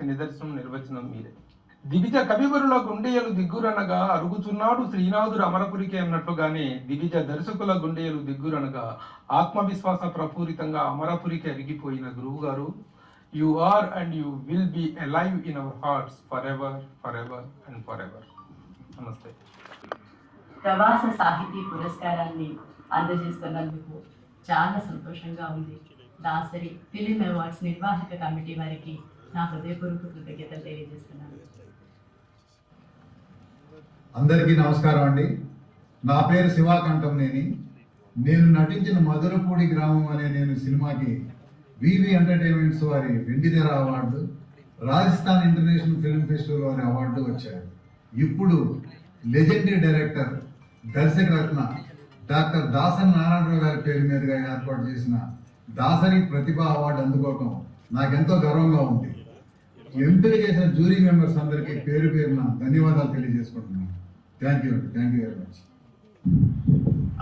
దానికి నిదర్శనం నిర్వచనం మీరే. దివిజ కవివరుల గుండెయలు దిగ్గురనగా అరుగుచున్నాడు శ్రీనాథుడు అమరపురికి అన్నట్లుగానే దివిజ దర్శకుల గుండెయలు దిగ్గురనగా ఆత్మవిశ్వాస ప్రపూరితంగా అమరపురికి అరిగిపోయిన గురువు గారు, you are and you will be alive in our hearts forever and forever. నమస్తే. ప్రవాస సాహితీ పురస్కారాన్ని అందజేస్తున్నందుకు చాలా సంతోషంగా ఉంది. దాసరి ఫిలిం అవార్డ్స్ నిర్వాహక కమిటీ వారికి నా హృదయపూర్వక కృతజ్ఞతలు తెలియజేస్తున్నాను. అందరికీ నమస్కారం అండి. నా పేరు శివాకంఠంనేని. నేను నటించిన మధురపూడి గ్రామం అనే నేను సినిమాకి వివి ఎంటర్టైన్మెంట్స్ వారి వెండితెర award, Rajasthan international film festival వారి అవార్డు వచ్చాయి. ఇప్పుడు legendary director Darsakaratna doctor Dasari Narayana Rao గారి పేరు మీదుగా ఏర్పాటు చేసిన దాసరి ప్రతిభ అవార్డు అందుకోవటం నాకెంతో గర్వంగా ఉంది. ఎంపిక చేసిన జ్యూరీ మెంబర్స్ అందరికీ పేరు పేరున ధన్యవాదాలు తెలియజేసుకుంటున్నాను. Thank you very much.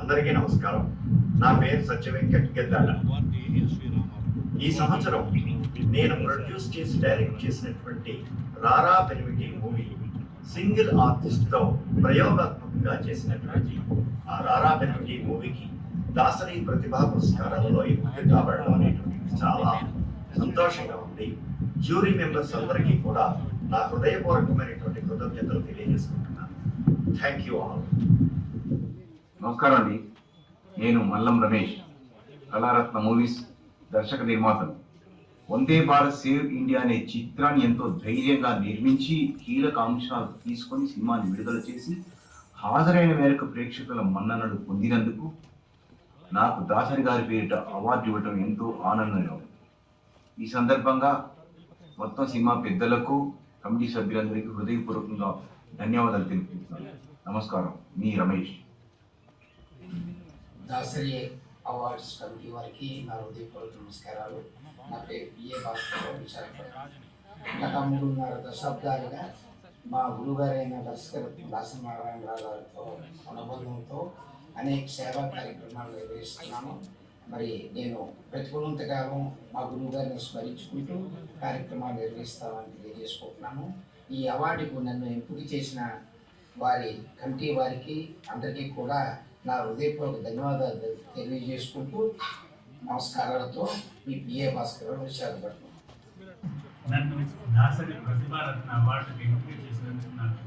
అందరికీ నమస్కారం. నా పేరు సత్యవెంకట్ గెద్దాల. ఈ సంవత్సరం నేను ప్రొడ్యూస్ చేసి డైరెక్ట్ చేసినటువంటి రారా పెనిమిటి మూవీ సింగిల్ ఆర్టిస్ట్ తో ప్రయోగాత్మకంగా చేసినటువంటి ఆ రారా పెనిమిటి మూవీకి దాసరి ప్రతిభా పురస్కారాలలో ఎంపిక కాబడడం అనేటువంటి చాలా సంతోషంగా ఉంది. జ్యూరీ మెంబర్స్ అందరికీ కూడా నా హృదయపూర్వకమైనటువంటి కృతజ్ఞతలు తెలియజేసుకుంటున్నాను. Thank you all. నమస్కారం అండి. నేను మల్లం రమేష్, కళారత్న మూవీస్ దర్శక నిర్మాతను. వందే భారత్ సేవ్ ఇండియా అనే చిత్రాన్ని ఎంతో ధైర్యంగా నిర్మించి కీలక అంశాలు తీసుకొని సినిమాని విడుదల చేసి హాజరైన మేరకు ప్రేక్షకుల మన్ననలు పొందినందుకు నాకు దాసరి గారి పేరిట అవార్డు ఇవ్వడం ఎంతో ఆనందంగా ఉంది. ఈ సందర్భంగా మొత్తం సినిమా పెద్దలకు, కమిటీ సభ్యులందరికీ హృదయపూర్వకంగా ధన్యవాదాలు తెలుపుతున్నాను. నమస్కారం. మీ రమేష్. దాసరి అవార్డ్స్ కమిటీ వారికి నా హృదయపూర్వక నమస్కారాలు. నా పేరు పిఏ భాస్కర్, విశాఖపట్నం. గత 3.5 దశాబ్దాలుగా మా గురుగారైన దర్శకరత్న దాసరి నారాయణరావు గారితో అనుబంధంతో అనేక సేవా కార్యక్రమాలు నిర్వహిస్తున్నాను. మరి నేను ప్రతికూలంతకాలం మా గురువు గారిని స్మరించుకుంటూ కార్యక్రమాలు నిర్వహిస్తామని తెలియజేసుకుంటున్నాను. ఈ అవార్డుకు నన్ను ఎంపిక చేసిన వారి కమిటీ వారికి అందరికీ కూడా నా హృదయపూర్వక ధన్యవాదాలు తెలియజేసుకుంటూ నమస్కారాలతో మీ పిఏ భాస్కర్, విశాఖపట్నం. నన్ను దాసరి ప్రతిభారత్న అవార్డుకి ఎంపిక చేసినందుకు నాకు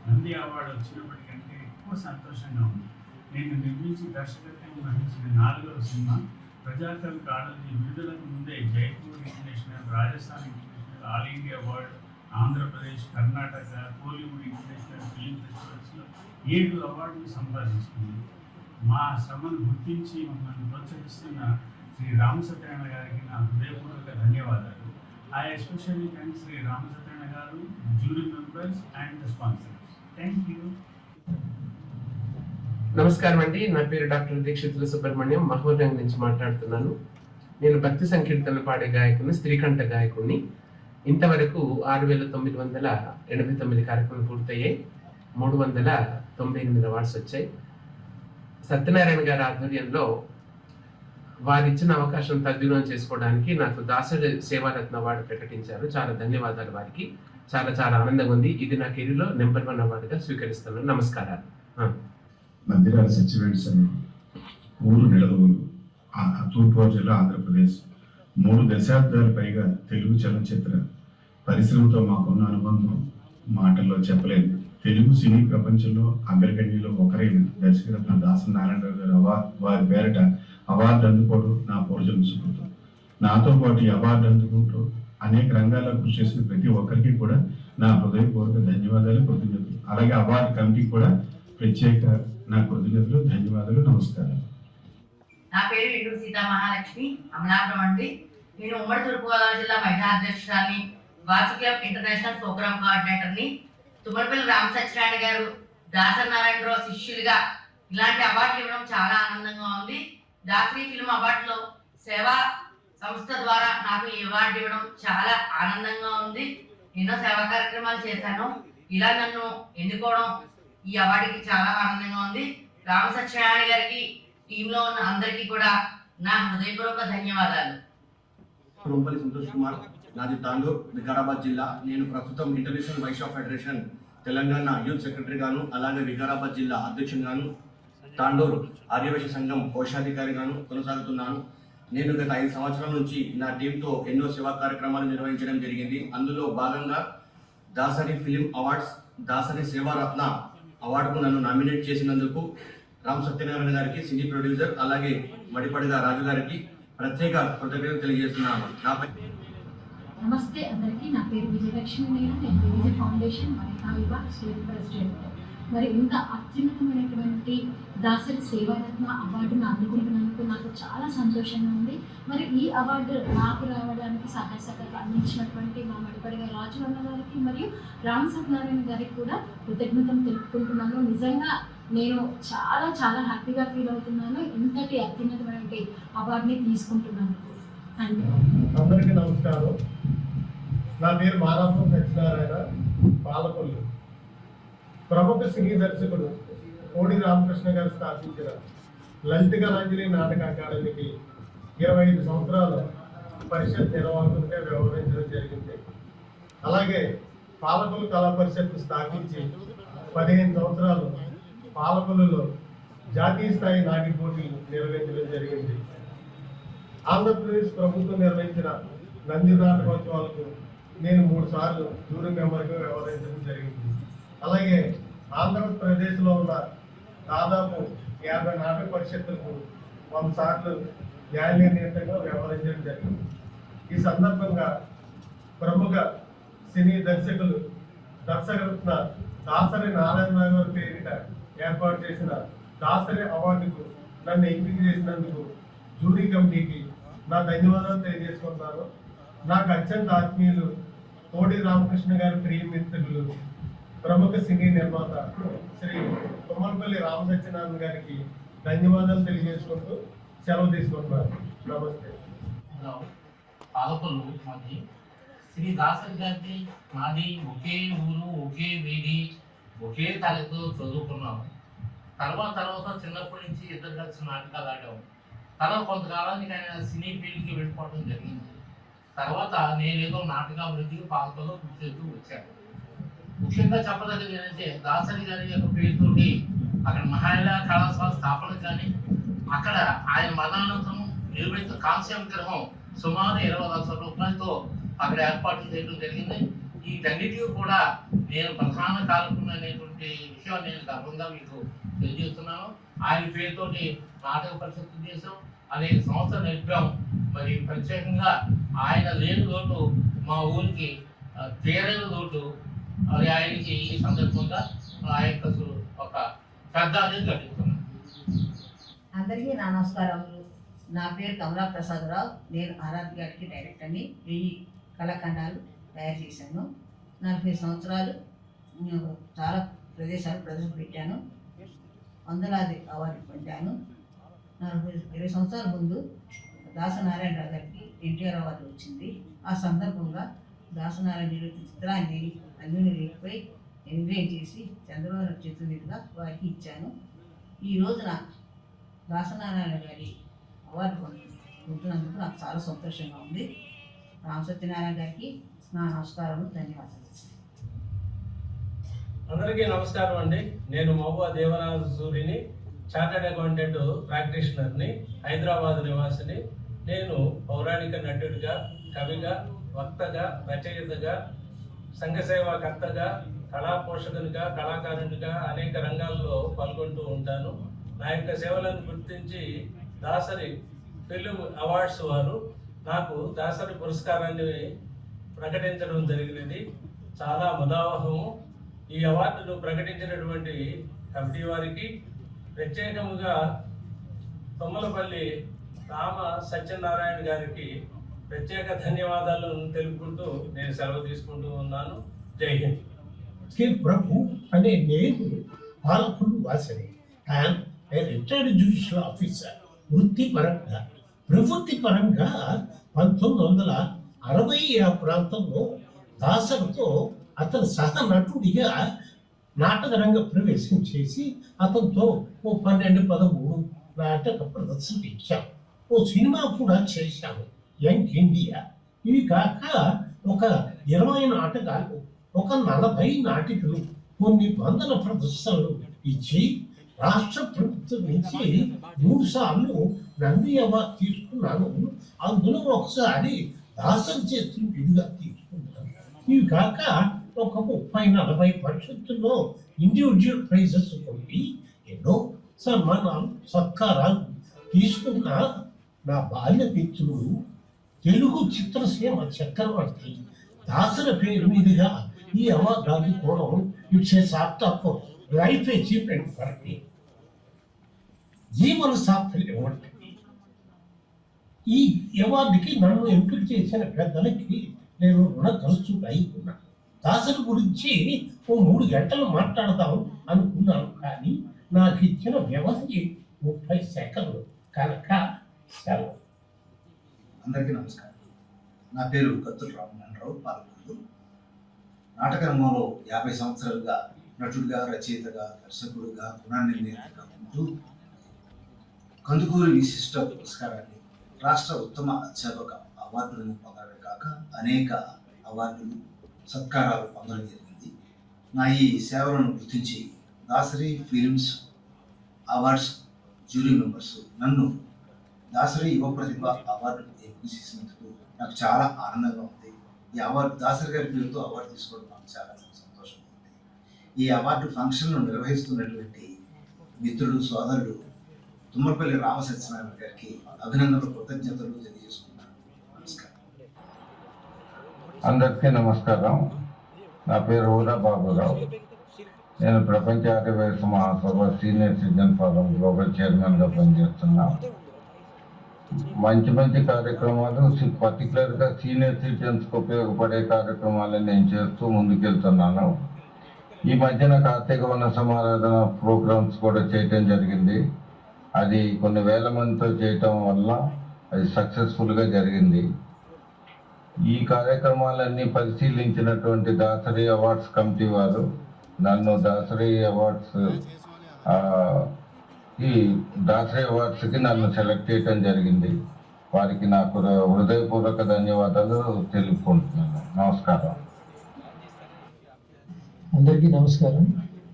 నంది అవార్డు వచ్చినప్పటికంటే ఎక్కువ సంతోషంగా ఉంది. నేను నిర్మించి దర్శకత్వం వహించిన 4వ సినిమా ప్రజాకవి కాళోజీ విడుదలకు ముందే Jaipur international, Rajasthan international, all India award, Andhra Pradesh, Karnataka, Kollywood international film ఫెస్టివల్స్లో 7 అవార్డులు సంపాదించుకుంది. మా శ్రమను గుర్తించి మమ్మల్ని ప్రోత్సహిస్తున్న శ్రీ రామసత్యనారాయణ గారికి నా హృదయపూర్వక ధన్యవాదాలు. I especially thank Shri Ramasatyanarayana garu, jury members and the sponsors. Thank you. నమస్కారం అండి. నా పేరు డాక్టర్ దీక్షితుల సుబ్రహ్మణ్యం, మహబూబ్నగర్ నుంచి మాట్లాడుతున్నాను. నేను భక్తి సంకీర్తనలు పాడే గాయకుని, స్త్రీకంఠ గాయకుడిని. ఇంతవరకు 6,989 కార్యక్రమాలు పూర్తయ్యాయి. 398 అవార్డ్స్ వచ్చాయి. సత్యనారాయణ గారి ఆధ్వర్యంలో వారిచ్చిన అవకాశం సద్వినియోగం చేసుకోవడానికి నాకు దాసరి సేవారత్న అవార్డు ప్రకటించారు. చాలా ధన్యవాదాలు వారికి. చాలా చాలా ఆనందంగా ఉంది. ఇది నా కెరీర్లో నెంబర్ 1 అవార్డుగా స్వీకరిస్తున్నాను. నమస్కారాలు. మందిరాల సచివేట్స్ అని ఊరు నిడదవోలు, తూర్పుగోదావరి జిల్లా, ఆంధ్రప్రదేశ్. 3 దశాబ్దాల పైగా తెలుగు చలనచిత్ర పరిశ్రమతో మాకున్న అనుబంధం మాటల్లో చెప్పలేదు. తెలుగు సినీ ప్రపంచంలో అగ్రగణ్యంలో ఒకరైన దర్శకరత్న దాసరి నారాయణరావు గారు వారి పేరిట అవార్డు అందుకోవడం నా పూర్వజన్మ సుకృతం. నాతో పాటు ఈ అవార్డు అందుకుంటూ అనేక రంగాల్లో కృషి చేసిన ప్రతి ఒక్కరికి కూడా నా హృదయపూర్వక ధన్యవాదాలు, కృతజ్ఞతలు. అలాగే అవార్డు కమిటీకి కూడా ప్రత్యేక నా కృతజ్ఞతలు, ధన్యవాదాలు, నమస్కారాలు. నా పేరు ఇంటూరు సీతా మహాలక్ష్మి, అమలాపురం అండి. నేను ఉమ్మడి తూర్పుగోదావరి జిల్లా మహిళా అధ్యక్షురాలిని, watch club international programme కోఆర్డినేటర్ని. Tummalapalli Rama Satyanarayana గారు దాసరి నారాయణరావు శిష్యులుగా ఇలాంటి అవార్డులు ఇవ్వడం చాలా ఆనందంగా ఉంది. దాసరి ఫిల్మ్ అవార్డులో సేవా సంస్థ ద్వారా నాకు ఈ అవార్డు ఇవ్వడం చాలా ఆనందంగా ఉంది. ఎన్నో సేవా కార్యక్రమాలు చేశాను. ఇలా నన్ను ఎన్నుకోవడం ఈ అవార్డుకి చాలా ఆనందంగా ఉంది. రామ సత్యనారాయణ గారికి, టీంలో ఉన్న అందరికీ కూడా నా హృదయపూర్వక ధన్యవాదాలు. రొంపల్లి సంతోష్ కుమార్, నాది తాండూర్, వికారాబాద్ జిల్లా. నేను ప్రస్తుతం international Vaishya federation Telangana youth secretary గాను, అలాగే వికారాబాద్ జిల్లా అధ్యక్షుని గాను, తాండూర్ ఆర్యవైశ్య సంఘం కోశాధికారి గాను కొనసాగుతున్నాను. నేను గత 5 సంవత్సరాల నుంచి నా టీంతో ఎన్నో సేవా కార్యక్రమాలు నిర్వహించడం జరిగింది. అందులో భాగంగా దాసరి ఫిలిం అవార్డ్స్, దాసరి సేవారత్న అవార్డుకు నన్ను నామినేట్ చేసినందుకు రామ్ సత్యనారాయణ గారికి, సినీ ప్రొడ్యూసర్, అలాగే మడిపడిగా రాజు గారికి ప్రత్యేక కృతజ్ఞతలు తెలియజేస్తున్నాను. నాపై నమస్తే అందరికీ. నా పేరు విజయలక్ష్మి. నేను విజయ ఫౌండేషన్ మహిళా విభాగ్ స్టేట్ ప్రెసిడెంట్. మరి ఇంత అత్యున్నతమైనటువంటి దాసరి సేవారత్న అవార్డును అందుకుంటున్నందుకు నాకు చాలా సంతోషంగా ఉంది. మరి ఈ అవార్డు నాకు రావడానికి సహాయ సహకారాలు అందించినటువంటి మా మడిపడిగా రాజు అన్న గారికి మరియు రామ్ సత్యనారాయణ గారికి కూడా కృతజ్ఞతలు తెలుపుకుంటున్నాను. నిజంగా నేను చాలా చాలా హ్యాపీగా ఫీల్ అవుతున్నాను ఇంతటి అత్యున్నతమైనటువంటి అవార్డుని తీసుకుంటున్నందుకు. Thank you. అందరికీ నమస్కారం. నా పేరు మారాపురం సత్యనారాయణ, పాలకొల్లు. ప్రముఖ సినీ దర్శకుడు కోడి రామకృష్ణ గారు స్థాపించిన లలిత కళాంజలి నాటక అకాడమీకి 25 సంవత్సరాలు పరిషత్ నిర్వాహకునిగా వ్యవహరించడం జరిగింది. అలాగే పాలకొల్లు కళా పరిషత్ స్థాపించి 15 సంవత్సరాలు పాలకొల్లులో జాతీయ స్థాయి నాటి పోటీలు నిర్వహించడం జరిగింది. ఆంధ్రప్రదేశ్ ప్రభుత్వం నిర్వహించిన నంది నాటకోత్సవాలకు నేను 3 సార్లు జూరీ మెంబర్గా వ్యవహరించడం జరిగింది. అలాగే ఆంధ్రప్రదేశ్లో ఉన్న దాదాపు 50 నాటక పరిషత్తులకు 100 సార్లు న్యాయనిర్ణేతగా వ్యవహరించడం జరిగింది. ఈ సందర్భంగా ప్రముఖ సినీ దర్శకులు దర్శకరత్న దాసరి నారాయణ గారి పేరిట ఏర్పాటు చేసిన దాసరి అవార్డుకు నన్ను ఎంపిక చేసినందుకు జూరీ కమిటీకి నా ధన్యవాదాలు తెలియజేసుకుంటున్నాను. నాకు అత్యంత ఆత్మీయులు కోడి రామకృష్ణ గారి ప్రియమిత్రులు ప్రముఖ సినీ నిర్మాత శ్రీ తుమ్మలపల్లి రామ సత్యనారాయణ గారికి ధన్యవాదాలు తెలియజేసుకుంటూ సెలవు తీసుకుంటున్నాను. నమస్తే. పాలకొల్లు మాది. శ్రీ దాసరి గారికి మాది ఒకే ఊరు, ఒకే వీధి, ఒకే తరగతిలో చదువుకున్నాము. తర్వాత చిన్నప్పటి నుంచి ఇద్దరు కలిసి నాటకాలు ఆడాము. తర్వాత కొంతకాలానికి ఆయన సినీ ఫీల్డ్కి వెళ్ళిపోవడం జరిగింది. తర్వాత నేనేదో నాటకాభివృద్ధికి పాలకొల్లు కృషి చేస్తూ వచ్చాను. ముఖ్యంగా చెప్పదగ్గది ఏంటంటే దాసరి గారి యొక్క పేరుతోటి అక్కడ మహిళా కళాశాల స్థాపన కానీ, అక్కడ ఆయన మరణానంతరం నిర్మిత కాంస్య విగ్రహం సుమారు 20 లక్షల రూపాయలతో అక్కడ ఏర్పాటు చేయడం జరిగింది. వీటన్నిటికీ కూడా నేను ప్రధాన కారకుడు అనేటువంటి విషయం నేను గర్వంగా మీకు తెలియజేస్తున్నాను. ఆయన పేరుతోటి నాటక పరిషత్తు చేసాం, అనేక సంవత్సరాలు నడిపాం. మరి ప్రత్యేకంగా ఆయన లేని లోటు మా ఊరికి తీరని లోటు. అది ఆయనకి ఈ సందర్భంగా ఆయన ఒక శ్రద్ధాంజలి ఘటిస్తున్నాను. అందరికీ నా నమస్కారములు. నా పేరు కమలా ప్రసాదరావు. నేను ఆరాధ్ గారికి డైరెక్టర్ని. 1000 కళాఖండాలు తయారు చేశాను. 40 సంవత్సరాలు చాలా ప్రదేశాలు ప్రదర్శనపెట్టాను. వందలాది అవార్డు పొందాను. 20 సంవత్సరాల ముందు దాసనారాయణరావు గారికి ఎన్టీఆర్ అవార్డు వచ్చింది. ఆ సందర్భంగా దాసనారాయణ చిత్రాన్ని అన్యుని రేపుపై ఎంకరేజ్ చేసి చంద్రబాబు చేతుల మీదుగా వారికి ఇచ్చాను. ఈ రోజున దాసనారాయణ గారి అవార్డు పొందుతున్నందుకు నాకు చాలా సంతోషంగా ఉంది. రామ్ సత్యనారాయణ గారికి నా నమస్కారం, ధన్యవాదాలు. అందరికీ నమస్కారం అండి. నేను మహబూబా దేవరాజు సూరిని, చార్టెడ్ అకౌంటెంట్ ప్రాక్టీషనర్ని, హైదరాబాద్ నివాసిని. నేను పౌరాణిక నటుడిగా, కవిగా, వక్తగా, రచయితగా, సంఘ సేవాకర్తగా, కళా పోషకునిగా, కళాకారునిగా అనేక రంగాల్లో పాల్గొంటూ ఉంటాను. నా యొక్క సేవలను గుర్తించి దాసరి ఫిలిం అవార్డ్స్ వారు నాకు దాసరి పురస్కారాన్ని ప్రకటించడం జరిగినది. చాలా ముదావహము. ఈ అవార్డును ప్రకటించినటువంటి కమిటీ వారికి, ప్రత్యేకముగా తుమ్మలపల్లి రామ సత్యనారాయణ గారికి ప్రత్యేక ధన్యవాదాలను తెలుపుకుంటూ నేను సెలవు తీసుకుంటూ ఉన్నాను. జై హింద్. ప్రభు అనే నేను పాలకొల్లు వాసిని. I'm a retired judicial officer. వృత్తిపరంగా, ప్రవృత్తి పరంగా 1960 ఆ ప్రాంతంలో దాసరితో అతను సహ నటుడిగా నాటక రంగ ప్రవేశం చేసి అతనితో ఓ 12-13 నాటక ప్రదర్శనలు ఇచ్చాము. ఓ సినిమా కూడా చేశాము, యంగ్ ఇండియా. ఇవి కాక ఒక 20 నాటకాలు, ఒక 40 నాటికలు, కొన్ని వందల ప్రదర్శనలు ఇచ్చి రాష్ట్ర ప్రభుత్వం నుంచి 3 సార్లు నంది అవార్డు తీసుకున్నాను. అందులో ఒకసారి దాసరి చేతులు విడిగా తీసుకున్నాను. ఇవి కాక ఒక 30-40 పరిషత్తుల్లో ఇండివిజువల్ ప్రైజెస్ పొంది ఎన్నో సన్మానాలు, సత్కారాలు తీసుకున్న నా బాల్య మిత్రుడు తెలుగు చిత్రసీమ చక్రవర్తి దాసరి పేరు మీదుగా ఈ అవార్డు అందుకోవడం it's a sort of life achievement for me. జీవన సాఫల్యం వంటిది. ఈ అవార్డుకి నన్ను ఎంపిక చేసిన పెద్దలకి నేను రుణగ్రస్తుడై ఉన్నాను. దాసరి గురించి ఓ 3 గంటలు మాట్లాడదాం అనుకున్నాను, కానీ నాకు ఇచ్చిన వ్యవధి 30 సెకండ్లు కనుక సెలవు. అందరికీ నమస్కారం. నా పేరు కత్తుల రామనారాయణరావు, పాలకొల్లు. నాటక రంగంలో 50 సంవత్సరాలుగా నటుడిగా, రచయితగా, దర్శకుడిగా, గుణనిర్ణేతగా ఉంటూ కందుకూరి విశిష్ట పురస్కారాన్ని, రాష్ట్ర ఉత్తమ అధ్యాపక అవార్డులను పొందడమే కాక అనేక అవార్డులు, సత్కారాలు పొందడం జరిగింది. నా ఈ సేవలను గుర్తించి Dasari films awards jury members నన్ను దాసరి యువ ప్రతిభ అవార్డు ఎంపిక చేసినందుకు నాకు చాలా ఆనందంగా ఉంది. ఈ అవార్డు దాసరి గారి పేరుతో అవార్డు తీసుకోవడం నాకు చాలా సంతోషంగా ఉంది. ఈ అవార్డు ఫంక్షన్ను నిర్వహిస్తున్నటువంటి మిత్రుడు, సోదరుడు తుమ్మపల్లి రామసత్యనారాయణ గారికి అభినందనలు, కృతజ్ఞతలు తెలియజేసుకున్నాను. నమస్కారం. అందరికీ నమస్కారం. నా పేరు ఊరా బాబురావు. నేను ప్రపంచ ఆర్యవైశ్య మహాసభ సీనియర్ సిటిజన్ ఫోరం గ్లోబల్ చైర్మన్గా పనిచేస్తున్నా. మంచి మంచి కార్యక్రమాలు, పర్టికులర్గా సీనియర్ సిటిజన్స్కి ఉపయోగపడే కార్యక్రమాలను నేను చేస్తూ ముందుకెళ్తున్నాను. ఈ మధ్యన కార్తీక వన సమారాధన ప్రోగ్రామ్స్ కూడా చేయటం జరిగింది. అది కొన్ని వేల మందితో చేయటం వల్ల అది సక్సెస్ఫుల్గా జరిగింది. ఈ కార్యక్రమాలన్నీ పరిశీలించినటువంటి దాసరి అవార్డ్స్ కమిటీ వారు నన్ను దాసరి అవార్డ్స్కి నన్ను సెలెక్ట్ చేయడం జరిగింది. వారికి నాకు హృదయపూర్వక ధన్యవాదాలు తెలుపుకుంటున్నాను. నమస్కారం. అందరికీ నమస్కారం.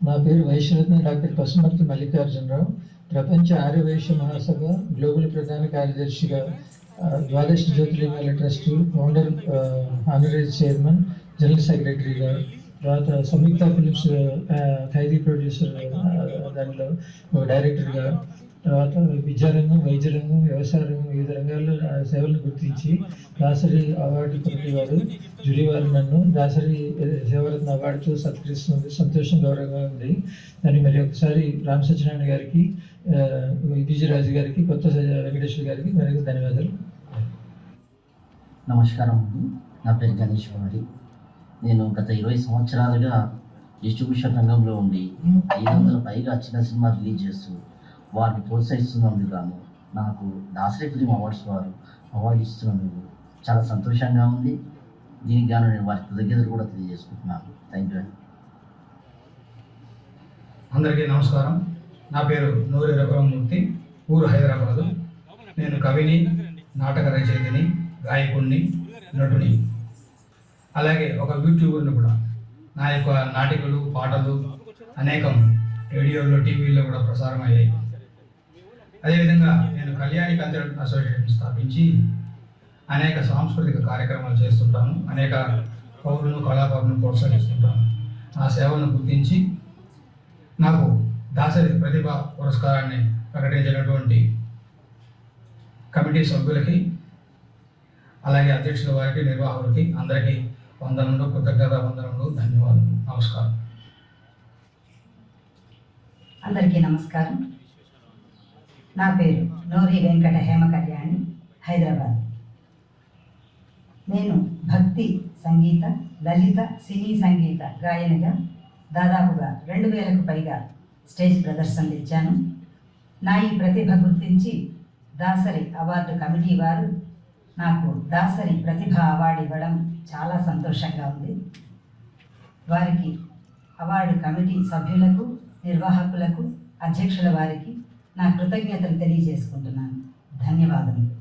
నా పేరు వైశ్యరత్న డాక్టర్ పసుమర్తి మల్లికార్జునరావు. ప్రపంచ ఆర్యవైశ్య మహాసభ గ్లోబల్ ప్రధాన కార్యదర్శిగా, ద్వాదశ జ్యోతిర్లింగాల trust founder, honorary chairman, general సెక్రటరీగా, తర్వాత సంయుక్త ఫిలిమ్స్ ఖైదీ ప్రొడ్యూసర్ దానిలో డైరెక్టర్గా, తర్వాత విద్యారంగం, వైద్య రంగం, వ్యవసాయ రంగం, వివిధ రంగాల్లో సేవలను గుర్తించి దాసరి అవార్డు కమిటీ వారు, జూరీ వారు నన్ను దాసరి సేవరత్న అవార్డుతో సత్కరిస్తున్నది సంతోషం, గౌరవంగా ఉంది. దాన్ని మరి ఒకసారి రామ్ సత్యనారాయణ గారికి, బీజీ రాజు గారికి, కొత్త వెంకటేశ్వర గారికి మరి ధన్యవాదాలు. నమస్కారం అండి. నా పేరు గణేష్ వారి. నేను గత 20 సంవత్సరాలుగా డిస్ట్రిబ్యూషన్ రంగంలో ఉండి 500 పైగా చిన్న సినిమా రిలీజ్ చేస్తూ వారిని ప్రోత్సహిస్తున్నందుకు గాను నాకు దాసరి ఫిలిం అవార్డ్స్ వారు అవార్డు ఇస్తున్నందుకు చాలా సంతోషంగా ఉంది. దీనికి గాను నేను వారి కృతజ్ఞతలు కూడా తెలియజేసుకుంటున్నాను. Thank you. అందరికీ నమస్కారం. నా పేరు నూరి రఘురామమూర్తి, ఊరు హైదరాబాదు. నేను కవిని, నాటక రచయితని, గాయకుడిని, నటుని, అలాగే ఒక యూట్యూబర్ని కూడా. నా యొక్క నాటికలు, పాటలు అనేకం రేడియోలో, టీవీలో కూడా ప్రసారం అయ్యాయి. అదేవిధంగా నేను కళ్యాణి కల్చరల్ అసోసియేషన్ స్థాపించి అనేక సాంస్కృతిక కార్యక్రమాలు చేస్తుంటాను. అనేక పౌరులను, కళాకారులను ప్రోత్సహిస్తుంటాను. నా సేవలను గుర్తించి నాకు దాసరి ప్రతిభ పురస్కారాన్ని ప్రకటించినటువంటి కమిటీ సభ్యులకి, అలాగే అధ్యక్షుల వారికి, నిర్వాహకులకి అందరికీ వందనములు, కృతజ్ఞత వందనములు, ధన్యవాదాలు. నమస్కారం. అందరికీ నమస్కారం. నా పేరు నోరి వెంకట హేమ కళ్యాణి, హైదరాబాద్. నేను భక్తి సంగీత, లలిత, సినీ సంగీత గాయనిగా దాదాపుగా 2000కు పైగా స్టేజ్ ప్రదర్శనలు ఇచ్చాను. నా ఈ ప్రతిభ గుర్తించి దాసరి అవార్డు కమిటీ వారు నాకు దాసరి ప్రతిభ అవార్డు ఇవ్వడం చాలా సంతోషంగా ఉంది. వారికి, అవార్డు కమిటీ సభ్యులకు, నిర్వాహకులకు, అధ్యక్షుల వారికి నా కృతజ్ఞతలు తెలియజేసుకుంటున్నాను. ధన్యవాదములు.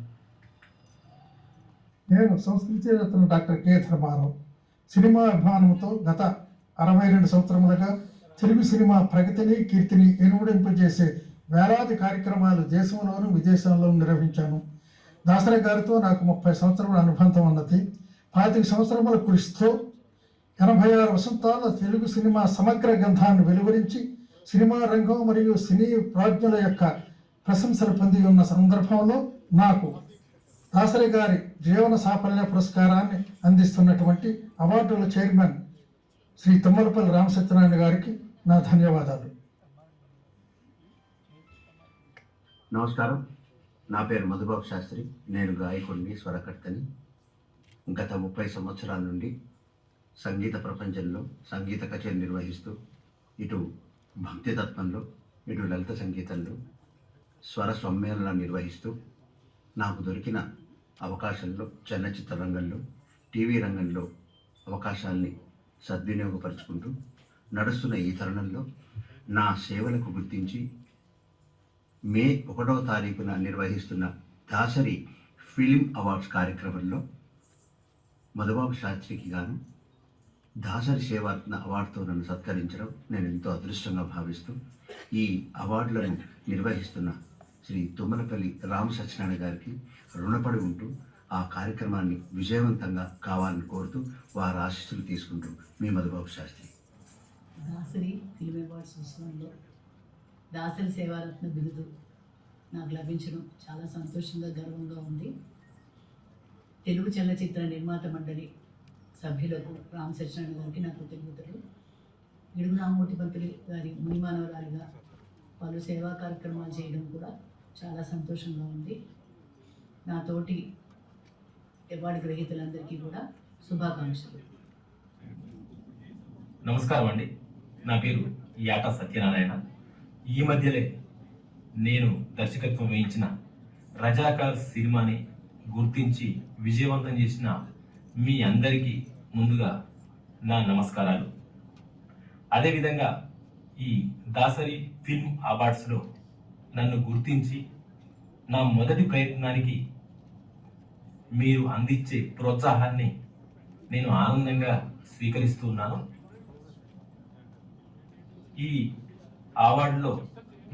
నేను సంస్కృతి రత్న డాక్టర్ కె ధర్మారావు. సినిమా అభిమానంతో గత 62 సంవత్సరములుగా తెలుగు సినిమా ప్రగతిని కీర్తిని ఎనువడింపజేసే వేలాది కార్యక్రమాలు దేశంలోనూ విదేశాల్లోనూ నిర్వహించాను. దాసరి గారితో నాకు 30 సంవత్సరముల అనుబంధం ఉన్నది. 25 సంవత్సరముల కృషితో 86 వసంతాల తెలుగు సినిమా సమగ్ర గంధాన్ని వెలువరించి సినిమా రంగం మరియు సినీ ప్రాజ్ఞుల యొక్క ప్రశంసలు పొంది ఉన్న సందర్భంలో నాకు దాసరి గారి జీవన సాఫల్య పురస్కారాన్ని అందిస్తున్నటువంటి అవార్డుల చైర్మన్ శ్రీ తుమ్మలపల్లి రామసత్యనారాయణ గారికి నా ధన్యవాదాలు. నమస్కారం. నా పేరు మధుబాబు శాస్త్రి. నేను గాయకుడిని, స్వరకర్తని. గత 30 సంవత్సరాల నుండి సంగీత ప్రపంచంలో సంగీత కచేరీ నిర్వహిస్తూ ఇటు భక్తి తత్వంలో ఇటు లలిత సంగీతంలో స్వర సమ్మేళనాలు నిర్వహిస్తూ నాకు దొరికిన అవకాశంలో చలనచిత్ర రంగంలో టీవీ రంగంలో అవకాశాల్ని సద్వినియోగపరుచుకుంటూ నడుస్తున్న ఈ తరుణంలో నా సేవలకు గుర్తించి మే 1వ తారీఖున నిర్వహిస్తున్న దాసరి ఫిల్మ్ అవార్డ్స్ కార్యక్రమంలో మధుబాబు శాస్త్రికి గాను దాసరి సేవారత్న అవార్డుతో నన్ను సత్కరించడం నేను ఎంతో అదృష్టంగా భావిస్తూ ఈ అవార్డులను నిర్వహిస్తున్న శ్రీ తుమ్మలపల్లి రామ సత్యనారాయణ గారికి రుణపడి ఉంటూ ఆ కార్యక్రమాన్ని విజయవంతంగా కావాలని కోరుతూ వారి ఆశీస్సులు తీసుకుంటూ మీ మధుబాబు శాస్త్రి. దాసరి ఫిల్మ్ అవార్డ్స్ ఉత్సవంలో దాసరి సేవారత్న బిరుదు నాకు లభించడం చాలా సంతోషంగా గర్వంగా ఉంది. తెలుగు చలనచిత్ర నిర్మాత మండలి సభ్యులకు రామ సత్యనారాయణ గారికి నా కృతజ్ఞతలు. గిడుగు రామమూర్తి పంతులు గారి మునిమానవరాలుగా పలు సేవా కార్యక్రమాలు చేయడం కూడా చాలా సంతోషంగా ఉంది. నాతోటి అవార్డు గ్రహీతలందరికీ కూడా శుభాకాంక్షలు. నమస్కారం అండి. నా పేరు యాట సత్యనారాయణ. ఈ మధ్యలే నేను దర్శకత్వం వహించిన రజాకార్ సినిమాని గుర్తించి విజయవంతం చేసిన మీ అందరికీ ముందుగా నా నమస్కారాలు. అదేవిధంగా ఈ దాసరి ఫిల్మ్ అవార్డ్స్లో నన్ను గుర్తించి నా మొదటి ప్రయత్నానికి మీరు అందించే ప్రోత్సాహాన్ని నేను ఆనందంగా స్వీకరిస్తున్నాను. ఈ అవార్డులో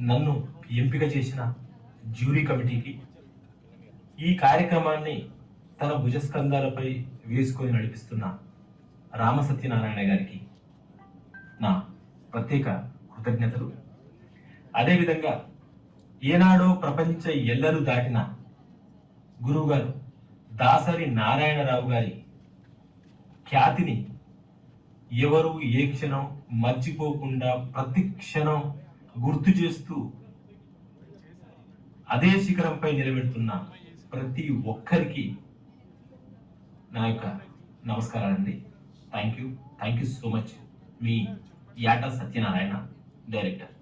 నన్ను ఎంపిక చేసిన జ్యూరీ కమిటీకి, ఈ కార్యక్రమాన్ని తన భుజస్కంధాలపై వేసుకొని నడిపిస్తున్న రామ సత్యనారాయణ గారికి నా ప్రత్యేక కృతజ్ఞతలు. అదేవిధంగా ఏనాడో ప్రపంచ ఎల్లలు దాటిన గురువుగారు దాసరి నారాయణరావు గారి ఖ్యాతిని ఎవరు ఏ క్షణం మర్చిపోకుండా ప్రతి క్షణం గుర్తు చేస్తూ అదే శిఖరంపై నిలబెడుతున్న ప్రతి ఒక్కరికి నా యొక్క నమస్కారాలండి. Thank you so much. మీ యాట సత్యనారాయణ, డైరెక్టర్.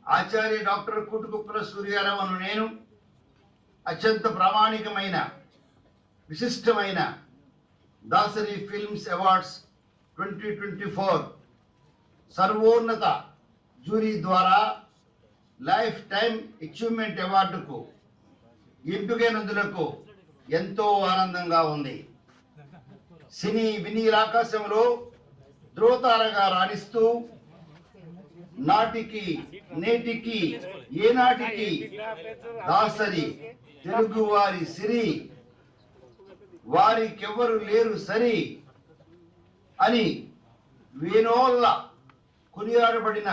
ఆచార్య డాక్టర్ కూటుకుప్పల సూర్యారావు అను నేను అత్యంత ప్రామాణికమైన విశిష్టమైన దాసరి ఫిల్మ్స్ అవార్డ్స్ 2024 సర్వోన్నత జ్యూరీ ద్వారా లైఫ్ టైమ్ అచీవ్మెంట్ అవార్డుకు ఎంపికైనందులకు ఎంతో ఆనందంగా ఉంది. సినీ వినీలాకాశంలో ధ్రువతారగా రాణిస్తూ నాటికి నేటికి ఏనాటికి దాసరి తెలుగువారి సిరి, వారికెవ్వరు లేరు సరి అని వేనోళ్ళ కొనియాడబడిన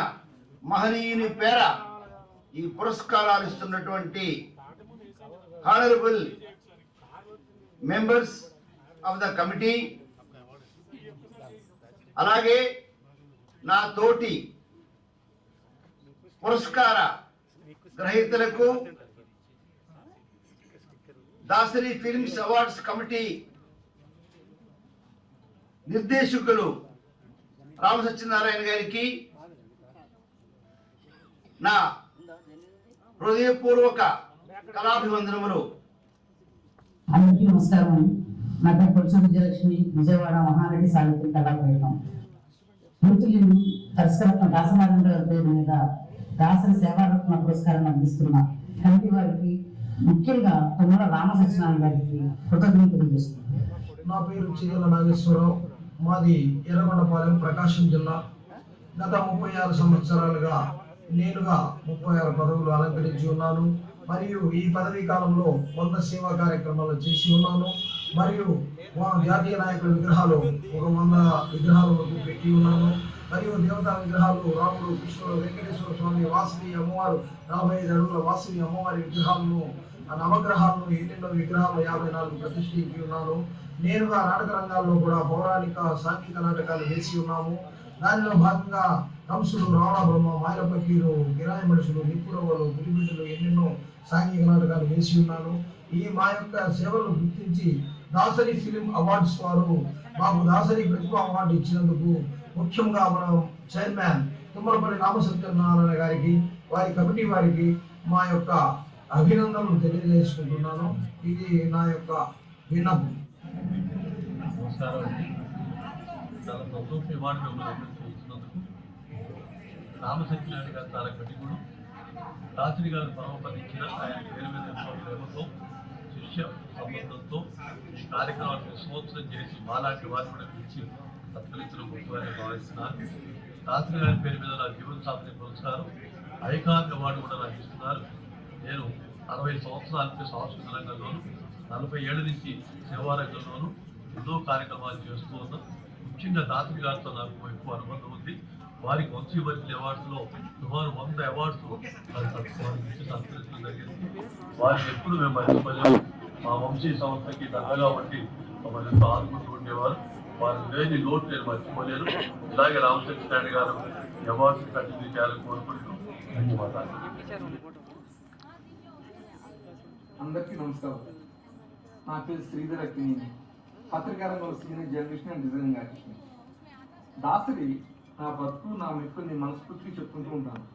మహనీయుని పేర ఈ పురస్కారాలు ఇస్తున్నటువంటి honourable members of the committee, అలాగే నా తోటి పురస్కార గ్రహీతలకు, దాసరి ఫిల్మ్స్ అవార్డ్స్ కమిటీ నిర్దేశకులు రామ సత్యనారాయణ గారికి నా హృదయపూర్వక కళాభివందనములు. అందరికీ నమస్కారం. నా పేరు పొడుచు విజయలక్ష్మి, విజయవాడ మహానటి సాహిత్య కళాప్రయోగం. మృతులు దర్శకరత్న దాసనారాయణ గారి పేరు మీద దాసరి సేవారత్న పురస్కారం అందిస్తున్న కమిటీ వారికి ముఖ్యంగా తుమ్మల రామసత్యనారాయణ గారికి కృతజ్ఞతలు తెలియజేస్తున్నాను. నా పేరు చిగల నాగేశ్వరరావు, మాది ఎర్రగొండపాలెం, ప్రకాశం జిల్లా. గత 36 సంవత్సరాలుగా నేనుగా 36 పదవులు అలంకరించి ఉన్నాను. మరియు ఈ పదవీ కాలంలో 100 సేవా కార్యక్రమాలు చేసి ఉన్నాను. మరియు జాతీయ నాయకుల విగ్రహాలు ఒక 100 విగ్రహాల వరకు పెట్టి ఉన్నాను. మరియు దేవతా విగ్రహాలు రాముడు, కృష్ణుడు, వెంకటేశ్వర స్వామి, వాసవి అమ్మవారు 45 అడుగుల వాసవి అమ్మవారి విగ్రహాలను, నవగ్రహాలను, ఎన్నెన్నో విగ్రహాలు 54 ప్రతిష్ఠించి ఉన్నాను. నేనుగా నాటక రంగాల్లో కూడా పౌరాణిక సాంఘిక నాటకాలు వేసి ఉన్నాము. దానిలో భాగంగా కంసుడు, రావణ బ్రహ్మ, మాయల పకీరు, కిరాయి మనుషులు, నిప్పురవ్వలు, పులిబిడ్డలు ఎన్నెన్నో సాంఘిక నాటకాలు వేసి ఉన్నాను. ఈ మా యొక్క సేవలను గుర్తించి దాసరి ఫిలిం అవార్డ్స్ వారు మాకు దాసరి ప్రతిభ అవార్డు ఇచ్చినందుకు ముఖ్యంగా మన చైర్మన్ తుమ్మలపల్లి రామసత్యనారాయణ గారికి, వారి కమిటీ వారికి మా యొక్క అభినందనలు తెలియజేసుకుంటున్నాను. ఇది నా యొక్క విన్నపం. నమస్కారం అండి. చాలా సంతోషం అవార్డు ఇచ్చినందుకు. రామసత్యనారాయణ గారు చాలా కఠినుడు. దాసరి గారు పరమపదించిన ఆయన పేరు మీద ప్రేమతో, శిష్య సంబంధంతో కార్యక్రమాన్ని విశ్వోత్సవం చేసి మాలాంటి వారిని కూడా పిలిచి సత్కరించడం గొప్పగానే భావిస్తున్నారు. దాసరి గారి పేరు మీద నాకు జీవన సాధన పురస్కారం, ఐకాన్ అవార్డు కూడా నాకు ఇస్తున్నారు. నేను 60 సంవత్సరాల నుంచి సాంస్కృతిక రంగంలోను, 40 ఏళ్ల నుంచి సేవా రంగంలోను ఎన్నో కార్యక్రమాలు చేస్తూ ఉన్నాం. ముఖ్యంగా దాసరి గారితో నాకు ఎక్కువ అనుబంధం ఉంది. వారికి వంశీవర్తి అవార్డ్స్లో సుమారు 100 అవార్డ్స్ వారికి సత్కరించడం జరిగింది. వారికి ఎప్పుడు మేము మర్చిపోలేము. మా వంశీ సంస్థకి దగ్గరగా ఉండి మమ్మల్ని ఎంతో ఆదుకుంటూ ఉండేవారు. వారి లేని లోటు నేను మర్చిపోలేను. ఇలాగే రామసత్యనారాయణ గారు అవార్డ్స్ కంటిన్యూ చేయాలని కోరుకుంటూ ధన్యవాదాలు. అందరికీ నమస్కారం. నా పేరు శ్రీధర్ అక్కినేని, పత్రికా రంగంలో senior journalist and designing artist. Dasari నా బతుకు, నా మెప్పుని మనస్ఫూర్తిగా చెప్పుకుంటూ ఉంటాను.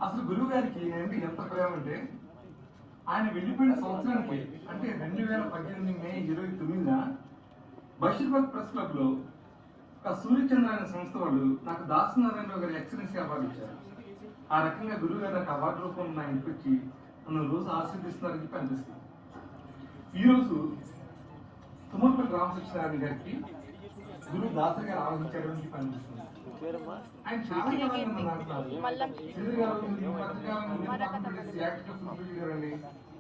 అసలు గురువు గారికి నేను ఎంత ప్రేమ అంటే, ఆయన వెళ్ళిపోయిన సంవత్సరానికి అంటే 2018 మే 29న బషీర్బాగ్ ప్రెస్ క్లబ్లో ఒక సూర్యచంద్ర అనే సంస్థ వాళ్ళు నాకు దాసనారాయణరావు గారి ఎక్సలెన్సీ అవార్డు ఇచ్చారు. ఆ రకంగా గురువు గారు నాకు అవార్డు రూపంలో నా ఇంటికి వచ్చి నన్ను రోజు ఆశీర్దిస్తున్నారని చెప్పి అనిపిస్తుంది. ఈరోజు తుమ్మలపల్లి రామసత్యనారాయణ గారికి గురువు దాసరి గారు ఆలోచించారని చెప్పి అనిపిస్తుంది. ఆయన చాలా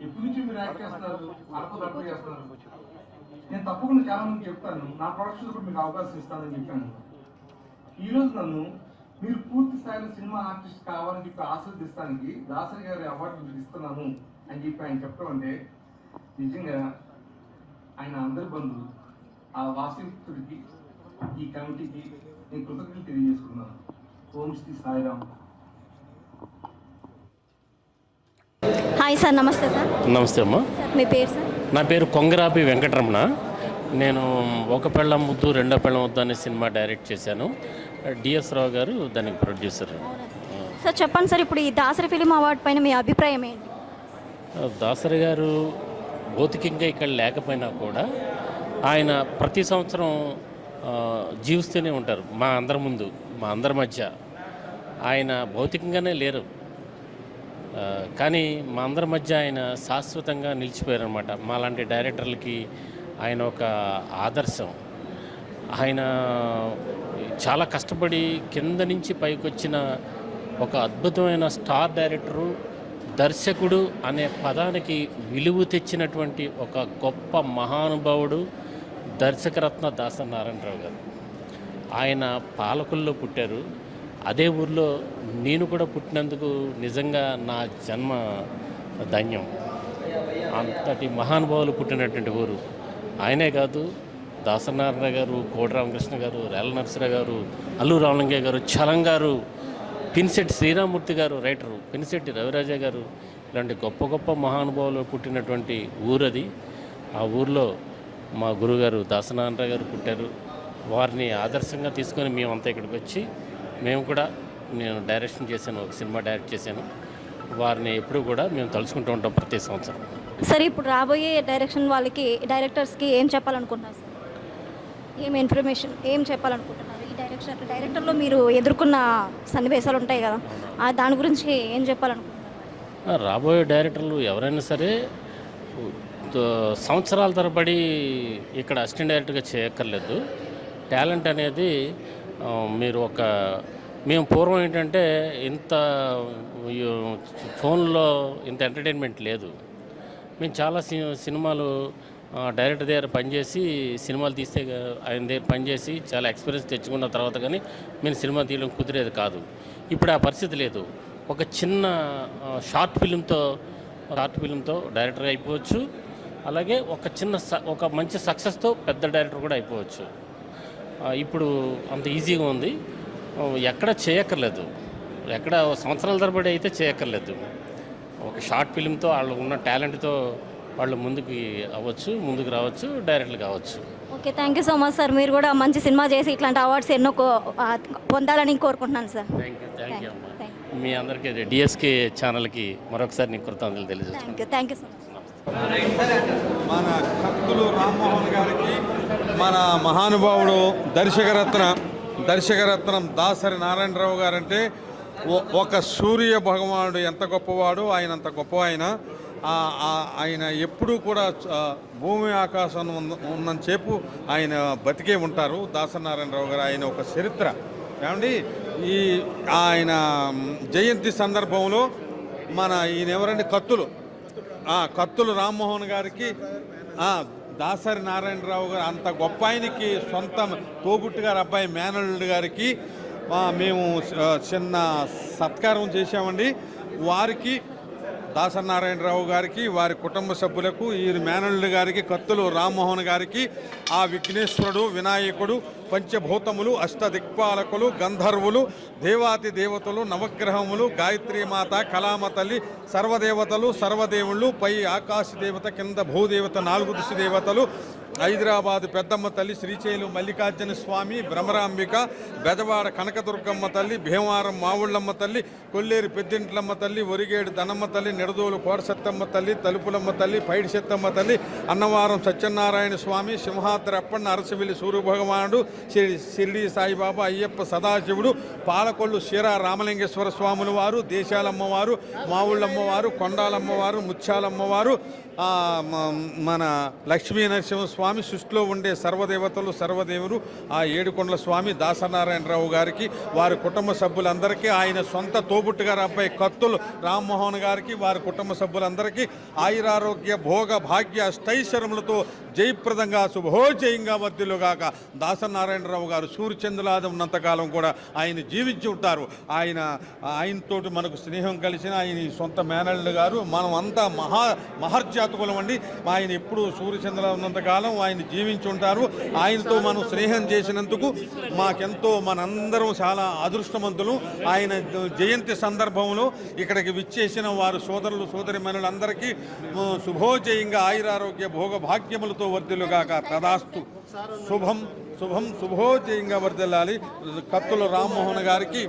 ఎప్పటి నుంచి మీరు యాక్ట్ చేస్తున్నారు, అడపదడప చేస్తున్నారు. నేను తప్పకుండా చాలా మంది చెప్తాను, నా ప్రొడక్షన్ కూడా మీకు అవకాశం ఇస్తానని చెప్పాను. ఈరోజు నన్ను మీరు పూర్తి స్థాయిలో సినిమా ఆర్టిస్ట్ కావాలని చెప్పి ఆశీర్దిస్తానికి దాసరి గారి అవార్డు మీకు ఇస్తున్నాను అని చెప్పి ఆయన చెప్పడం అంటే నిజంగా ఆయన అందరి బంధువులు, ఆ వాసవికుడికి, ఈ కమిటీకి నేను కృతజ్ఞతలు తెలియజేసుకున్నాను. ఓం శ్రీ సాయిరామ్. హాయ్ సార్, నమస్తే సార్. నమస్తే అమ్మా. సార్ మీ పేరు సార్? నా పేరు కొంగరాపి వెంకటరమణ. నేను ఒక పెళ్ళం ముద్దు రెండో పెళ్ళం ముద్దు అనే సినిమా డైరెక్ట్ చేశాను. డిఎస్ రావు గారు దానికి ప్రొడ్యూసర్. సార్ చెప్పండి సార్, ఇప్పుడు ఈ దాసరి ఫిలిం అవార్డు పైన మీ అభిప్రాయం ఏంటి? దాసరి గారు భౌతికంగా ఇక్కడ లేకపోయినా కూడా ఆయన ప్రతి సంవత్సరం జీవిస్తూనే ఉంటారు మా అందరి ముందు, మా అందరి మధ్య. ఆయన భౌతికంగానే లేరు కానీ మా అందరి మధ్య ఆయన శాశ్వతంగా నిలిచిపోయారనమాట. మాలాంటి డైరెక్టర్లకి ఆయన ఒక ఆదర్శం. ఆయన చాలా కష్టపడి కింద నుంచి పైకి వచ్చిన ఒక అద్భుతమైన స్టార్ డైరెక్టరు, దర్శకుడు అనే పదానికి విలువ తెచ్చినటువంటి ఒక గొప్ప మహానుభావుడు దర్శకరత్న దాసనారాయణరావు గారు. ఆయన పాలకుల్లో పుట్టారు. అదే ఊర్లో నేను కూడా పుట్టినందుకు నిజంగా నా జన్మ ధన్యం. అంతటి మహానుభావులు పుట్టినటువంటి ఊరు. ఆయనే కాదు, దాసనారాయణ గారు, కోడి రామకృష్ణ గారు, రేల నరసరావు గారు, అల్లు రామలింగయ్య గారు, చలం గారు, పినిశెట్టి శ్రీరామూర్తి గారు రైటరు, పినిశెట్టి రవిరాజా గారు, ఇలాంటి గొప్ప గొప్ప మహానుభావులు పుట్టినటువంటి ఊరది. ఆ ఊరిలో మా గురుగారు దాసనారాయణ గారు పుట్టారు. వారిని ఆదర్శంగా తీసుకొని మేమంతా ఇక్కడికి వచ్చి మేము కూడా, నేను డైరెక్షన్ చేశాను, ఒక సినిమా డైరెక్ట్ చేశాను. వారిని ఎప్పుడు కూడా మేము తలుచుకుంటూ ఉంటాం ప్రతి సంవత్సరం. సరే, ఇప్పుడు రాబోయే డైరెక్టర్స్కి ఏం చెప్పాలనుకుంటున్నారు? ఏం ఇన్ఫర్మేషన్ ఏం చెప్పాలనుకుంటున్నారు? ఈ డైరెక్టర్లో మీరు ఎదుర్కొన్న సన్నివేశాలు ఉంటాయి కదా, దాని గురించి ఏం చెప్పాలనుకుంటున్నారు? రాబోయే డైరెక్టర్లు ఎవరైనా సరే సంవత్సరాల తరబడి ఇక్కడ అసిస్టెంట్ డైరెక్టర్గా చేయక్కర్లేదు. టాలెంట్ అనేది మీరు మేము పూర్వం ఏంటంటే ఇంత ఫోన్లో ఇంత ఎంటర్టైన్మెంట్ లేదు. మేము చాలా సినిమాలు డైరెక్టర్ దగ్గర పనిచేసి సినిమాలు తీస్తే ఆయన దగ్గర పనిచేసి చాలా ఎక్స్పీరియన్స్ తెచ్చుకున్న తర్వాత కానీ మేము సినిమా తీయడం కుదిరేది కాదు. ఇప్పుడు ఆ పరిస్థితి లేదు. ఒక చిన్న షార్ట్ ఫిలింతో డైరెక్టర్ అయిపోవచ్చు. అలాగే ఒక మంచి సక్సెస్తో పెద్ద డైరెక్టర్ కూడా అయిపోవచ్చు. ఇప్పుడు అంత ఈజీగా ఉంది. ఎక్కడ చేయక్కర్లేదు, ఎక్కడ సంవత్సరాల తరబడి అయితే చేయక్కర్లేదు. ఒక షార్ట్ ఫిలింతో వాళ్ళు ఉన్న టాలెంట్తో వాళ్ళు ముందుకు రావచ్చు, డైరెక్టర్లు కావచ్చు. Okay, thank you so much sir. మీరు కూడా మంచి సినిమా చేసి ఇట్లాంటి అవార్డ్స్ ఎన్నో పొందాలని కోరుకుంటున్నాను సార్. థ్యాంక్ యూ అమ్మా. మీ అందరికీ డిఎస్కే ఛానల్కి మరొకసారి నీకు కృతజ్ఞతలు తెలియజేస్తాను. Thank you so much. మన కత్తులు రామ్మోహన్ గారికి, మన మహానుభావుడు దర్శకరత్నం దాసరి నారాయణరావు గారంటే ఒక సూర్య భగవానుడు ఎంత గొప్పవాడు, ఆయన అంత గొప్ప ఆయన ఎప్పుడూ కూడా భూమి ఆకాశం ఉన్నంతసేపు ఆయన బతికే ఉంటారు. దాసరి నారాయణరావు గారు ఆయన ఒక చరిత్ర. ఏమండి, ఆయన జయంతి సందర్భంలో ఈయన ఎవరండి, కత్తులు రామ్మోహన్ గారికి దాసరి నారాయణరావు గారు అంత గొప్ప ఆయనకి సొంత తోబుట్టు గారి అబ్బాయి మేనల్లుడు గారికి మేము చిన్న సత్కారం చేశామండి. వారికి దాసరి నారాయణరావు గారికి, వారి కుటుంబ సభ్యులకు, ఈ మేనల్లుడు గారికి, కత్తులు రామ్మోహన్ గారికి ఆ విఘ్నేశ్వరుడు, వినాయకుడు, పంచభూతములు, అష్టదిక్పాలకులు, గంధర్వులు, దేవాతి దేవతలు, నవగ్రహములు, గాయత్రీమాత, కళామ తల్లి, సర్వదేవతలు, సర్వదేవుళ్ళు, పై ఆకాశ దేవత, కింద భూదేవత, 4 దిశ దేవతలు, హైదరాబాదు పెద్దమ్మ తల్లి, శ్రీశైలం మల్లికార్జున స్వామి, భ్రమరాంబిక, బెజవాడ కనకదుర్గమ్మ తల్లి, భీమవరం మావుళ్ళమ్మ తల్లి, కొల్లేరు పెద్దింట్లమ్మ తల్లి, ఒరిగేడు ధనమ్మ తల్లి, నిడదోలు కోరసత్తమ్మ తల్లి, తలుపులమ్మ తల్లి, పైడి సత్తమ్మ తల్లి, అన్నవరం సత్యనారాయణ స్వామి, సింహాద్రి అప్పన్న, అరసవిల్లి సూర్యభగవానుడు, షిరిడి సాయిబాబా, అయ్యప్ప సదాశివుడు, పాలకొల్లు శ్రీరా రామలింగేశ్వర స్వాముల వారు, దేశాలమ్మవారు, మావుళ్ళమ్మవారు, కొండాలమ్మవారు, ముత్యాలమ్మవారు, మన లక్ష్మీ నరసింహస్వామి, సృష్టిలో ఉండే సర్వదేవతలు, సర్వదేవులు, ఆ ఏడుకొండల స్వామి, దాసనారాయణరావు గారికి, వారి కుటుంబ సభ్యులందరికీ, ఆయన సొంత తోబుట్టు గారి అబ్బాయి కత్తులు రామ్మోహన్ గారికి, వారి కుటుంబ సభ్యులందరికీ ఆయురారోగ్య భోగ భాగ్య అష్టైశ్వరములతో జయప్రదంగా శుభోజయంగా వర్ధిల్లుగాక. దాసనారాయణరావు గారు సూర్యచంద్రులాదం ఉన్నంతకాలం కూడా ఆయన జీవించి ఉంటారు. ఆయనతో మనకు స్నేహం కలిసిన ఆయన సొంత మేనల్లుడు గారు. మనం అంతా మహర్జాతకులం అండి. ఆయన ఎప్పుడు సూర్యచంద్ర ఉన్నంతకాలం ఆయన జీవించి ఉంటారు. ఆయనతో మనం స్నేహం చేసినందుకు మాకెంతో, మనందరం చాలా అదృష్టవంతులు. ఆయన జయంతి సందర్భంలో ఇక్కడికి విచ్చేసిన వారు సోదరులు సోదరిమణులందరికీ శుభోజయంగా ఆయురారోగ్య భోగ భాగ్యములతో వర్ధిల్లుగాక. తదాస్తు. శుభం శుభోజయంగా వర్ధిల్లాలి. కత్తుల రామ్మోహన్ గారికి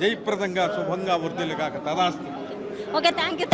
జయప్రదంగా శుభంగా వర్ధిల్లుగాక. తదాస్తు. Okay, thank you.